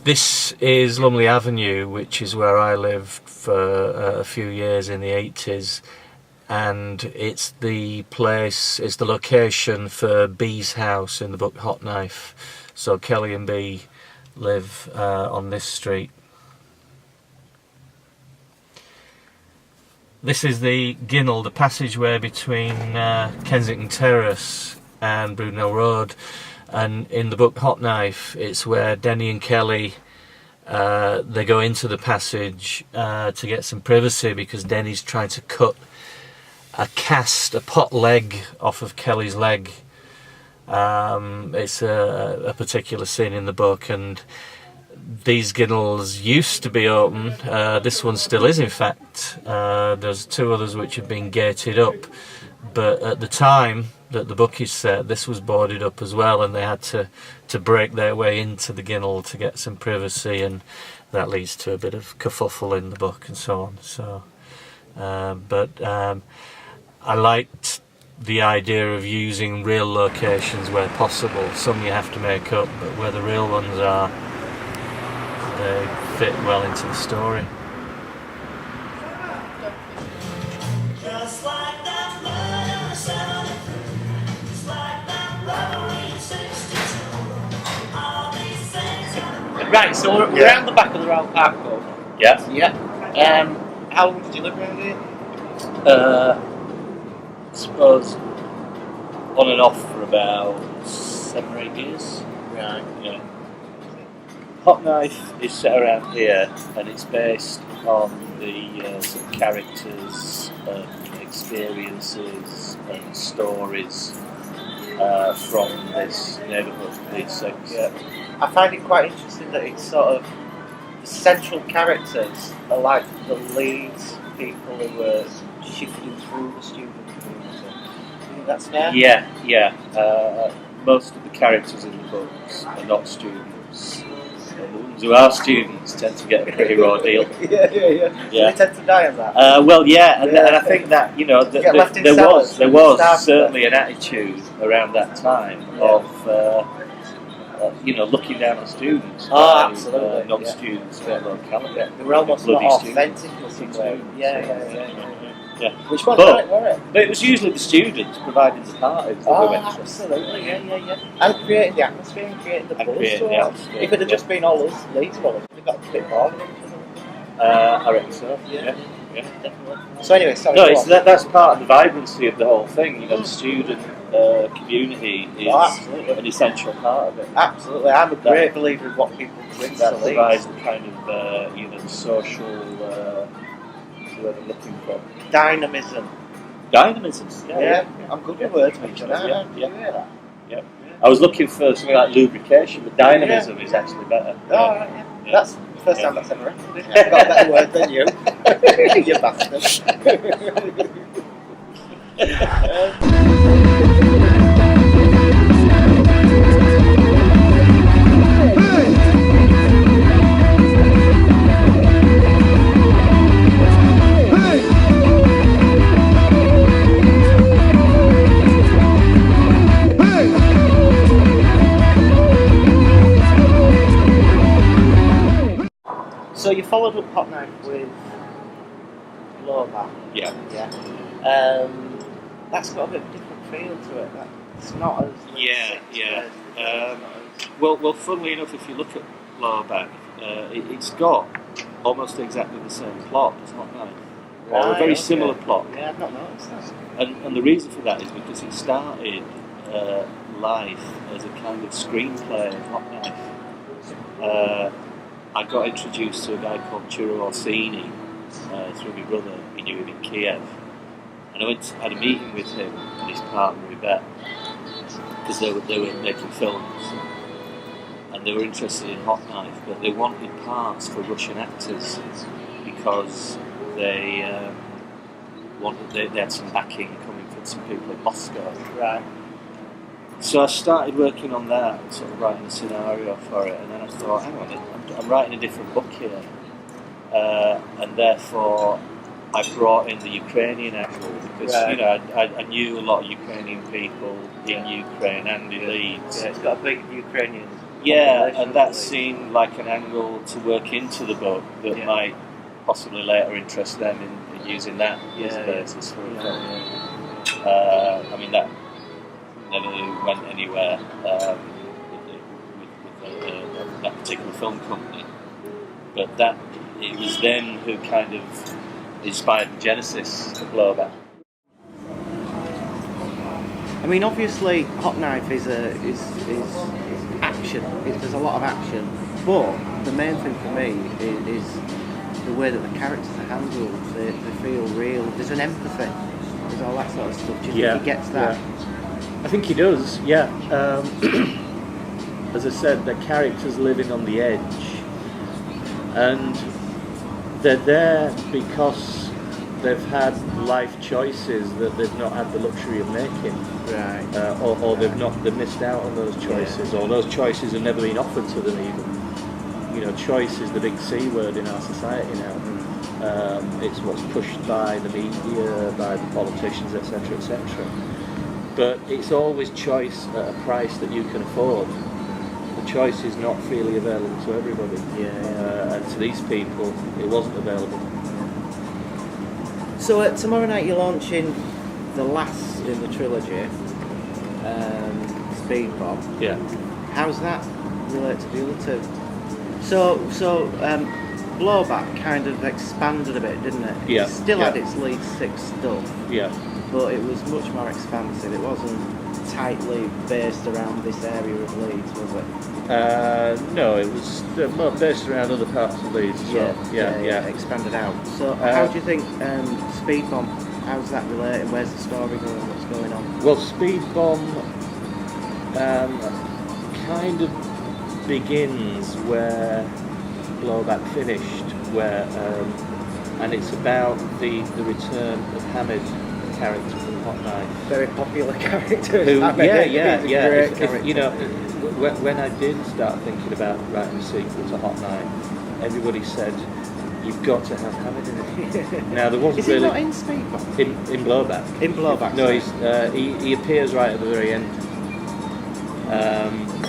This is Lumley Avenue, which is where I lived for a few years in the 80s, and it's the location for Bee's house in the book Hot Knife. So Kelly and Bee live on this street. This is the Ginnell, the passageway between Kensington Terrace and Brunel Road, and in the book Hot Knife it's where Denny and Kelly they go into the passage to get some privacy, because Denny's trying to cut a pot leg off of Kelly's leg. It's a particular scene in the book, and these Ginnells used to be open. This one still is, in fact. There's two others which have been gated up, but at the time that the book is set, this was boarded up as well, and they had to break their way into the Ginnell to get some privacy, and that leads to a bit of kerfuffle in the book and so on. So, I liked the idea of using real locations where possible. Some you have to make up, but where the real ones are, they fit well into the story. Right, so we're around the back of the Royal Park Road. Yeah. Yeah. How long did you live around here? I suppose on and off for about 7 or 8 years. Right. Yeah. Hot Knife is set around here, and it's based on the sort of characters and experiences and stories from this neighbourhood, Leeds 6. Yeah. I find it quite interesting that it's sort of the central characters are like the Leeds people who were shifting through the student community. Do you think that's fair? Yeah. Most of the characters in the books are not students. And the ones who are students tend to get a pretty raw deal. Yeah. They tend to die on that. And I think that there was certainly an attitude around that time of looking down on students. Absolutely. Non-students, locality. Yeah. They were almost not authentic or something. Yeah. Which one were it? But it was usually the students providing the parties that we went to. Absolutely, yeah. And creating the atmosphere and creating the buzz. If it had just been all us Leeds boys, we'd have got a bit bored. I reckon so. Yeah, definitely. So anyway, sorry. No, that's part of the vibrancy of the whole thing. The student community is an essential part of it. Absolutely, I'm a great believer in what people bring that to Leeds. provides the kind of the social word I'm looking for. Dynamism. Yeah. I'm good with words, Mitchell. Yeah. I was looking for something like lubrication, but dynamism is actually better. Yeah. That's the first time that's ever happened. I've got a better word than you. You bastard. So you followed up Hot Knife with Loba. Yeah. That's got a bit of a different feel to it. It's not as... Well, funnily enough, if you look at Loba, it's got almost exactly the same plot as Hot Knife. Or a very similar plot. Yeah, I've not noticed that. And the reason for that is because it started life as a kind of screenplay of Hot Knife. I got introduced to a guy called Chiro Orsini through my brother. He knew him in Kiev. And I had a meeting with him and his partner Yvette, because they were making films. And they were interested in Hot Knife, but they wanted parts for Russian actors because they had some backing coming from some people in Moscow. Right. So I started working on that, and sort of writing a scenario for it, and then I thought, hang on, I'm writing a different book here, and therefore I brought in the Ukrainian angle because I knew a lot of Ukrainian people in Ukraine and in Leeds. Yeah, it's got a big Ukrainian Yeah, population and that of Leeds. seemed like an angle to work into the book that Yeah. might possibly later interest them in using that as a Yeah, basis for a yeah, film. yeah. I mean, that never went anywhere with that particular film company, but that it was them who kind of inspired the genesis of Blowback. I mean, obviously, Hot Knife is action. There's a lot of action, but the main thing for me is the way that the characters are handled. They feel real. There's an empathy. There's all that sort of stuff. Do you think he gets that? I think he does, yeah. As I said, the characters living on the edge, and they're there because they've had life choices that they've not had the luxury of making, Right. or they've missed out on those choices, or those choices have never been offered to them even. You know, choice is the big C word in our society now. It's what's pushed by the media, by the politicians, etc., etc. But it's always choice at a price that you can afford. The choice is not freely available to everybody. And to these people, it wasn't available. So tomorrow night you're launching the last in the trilogy, Speed Bomb. Yeah. How's that relate to the other two? So Blowback kind of expanded a bit, didn't it? Yeah. It still Yeah. had its Leeds 6 stuff, Yeah. but it was much more expansive. It wasn't tightly based around this area of Leeds, was it? No, it was more based around other parts of Leeds as well. Yeah. Expanded out. So how do you think Speed Bomb, how's that relating? Where's the story going? What's going on? Well, Speed Bomb kind of begins where Blowback finished, where and it's about the return of Hamid, the character from Hot Knife. Very popular character. Who, He's a great If, character. you know, when I did start thinking about writing a sequel to Hot Knife, everybody said, you've got to have Hamid in it. Now, there wasn't Is he really... not in Speed Bomb? In Blowback. In Blowback, No, sorry. he appears right at the very end.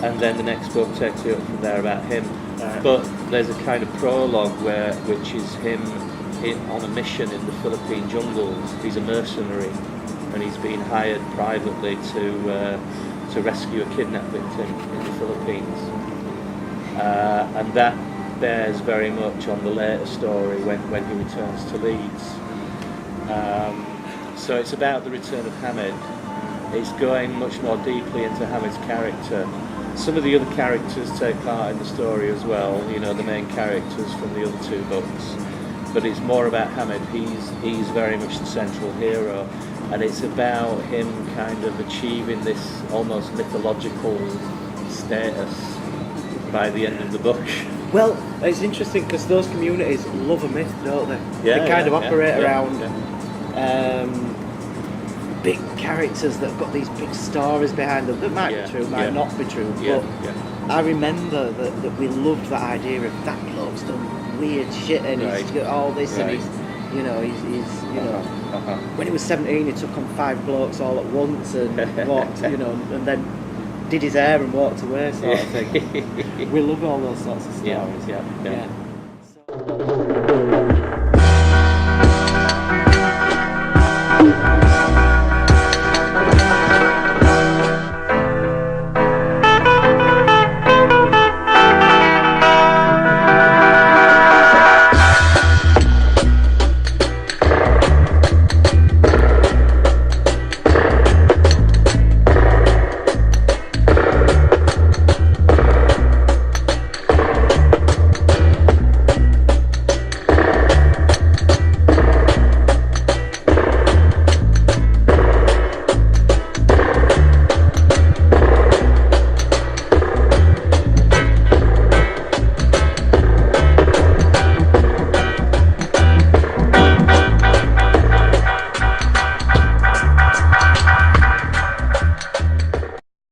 And then the next book takes you up from there about him. Right. But there's a kind of prologue which is him on a mission in the Philippine jungles. He's a mercenary, and he's been hired privately to rescue a kidnap victim in the Philippines. And that bears very much on the later story when he returns to Leeds. So it's about the return of Hamid. It's going much more deeply into Hamid's character. Some of the other characters take part in the story as well, you know, the main characters from the other two books. But it's more about Hamid. He's very much the central hero, and it's about him kind of achieving this almost mythological status by the end of the book. Well, it's interesting because those communities love a myth, don't they? Yeah, they kind of operate around big characters that have got these big stories behind them that might be true, might not be true. But I remember that we loved that idea of that bloke's done weird shit and he's got all this and he's when he was 17 he took on 5 blokes all at once and walked, and then did his hair and walked away sort of thing. We love all those sorts of stories. Yeah. So,